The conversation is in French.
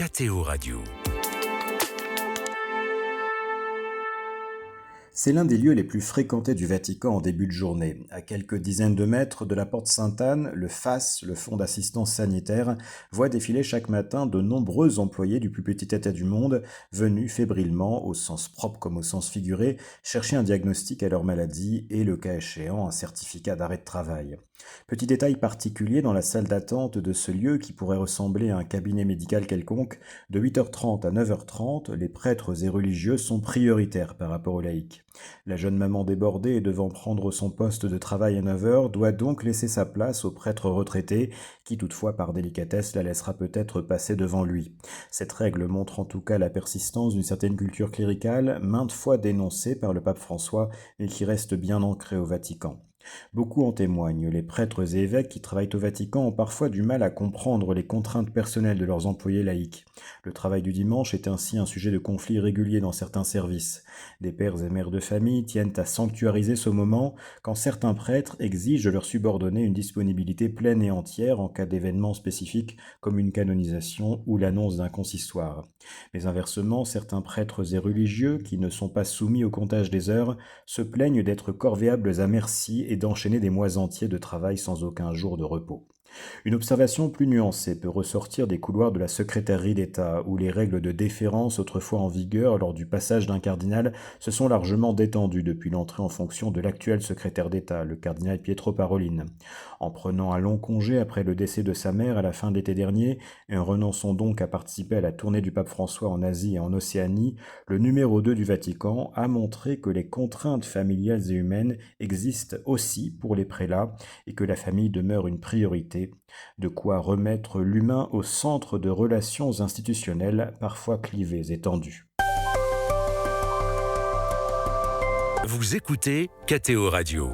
KTO Radio. C'est l'un des lieux les plus fréquentés du Vatican en début de journée. À quelques dizaines de mètres de la porte Sainte-Anne, le FAS, le Fonds d'assistance sanitaire, voit défiler chaque matin de nombreux employés du plus petit État du monde, venus fébrilement, au sens propre comme au sens figuré, chercher un diagnostic à leur maladie et, le cas échéant, un certificat d'arrêt de travail. Petit détail particulier dans la salle d'attente de ce lieu qui pourrait ressembler à un cabinet médical quelconque, de 8h30 à 9h30, les prêtres et religieux sont prioritaires par rapport aux laïcs. La jeune maman débordée et devant prendre son poste de travail à 9h doit donc laisser sa place au prêtre retraité qui toutefois par délicatesse la laissera peut-être passer devant lui. Cette règle montre en tout cas la persistance d'une certaine culture cléricale maintes fois dénoncée par le pape François et qui reste bien ancrée au Vatican. Beaucoup en témoignent, les prêtres et évêques qui travaillent au Vatican ont parfois du mal à comprendre les contraintes personnelles de leurs employés laïcs. Le travail du dimanche est ainsi un sujet de conflit régulier dans certains services. Des pères et mères de famille tiennent à sanctuariser ce moment quand certains prêtres exigent de leurs subordonnés une disponibilité pleine et entière en cas d'événement spécifique comme une canonisation ou l'annonce d'un consistoire. Mais inversement, certains prêtres et religieux qui ne sont pas soumis au comptage des heures se plaignent d'être corvéables à merci et d'enchaîner des mois entiers de travail sans aucun jour de repos. Une observation plus nuancée peut ressortir des couloirs de la secrétairerie d'État, où les règles de déférence autrefois en vigueur lors du passage d'un cardinal se sont largement détendues depuis l'entrée en fonction de l'actuel secrétaire d'État, le cardinal Pietro Parolin. En prenant un long congé après le décès de sa mère à la fin de l'été dernier, et en renonçant donc à participer à la tournée du pape François en Asie et en Océanie, le numéro 2 du Vatican a montré que les contraintes familiales et humaines existent aussi pour les prélats et que la famille demeure une priorité, de quoi remettre l'humain au centre de relations institutionnelles parfois clivées et tendues. Vous écoutez KTO Radio.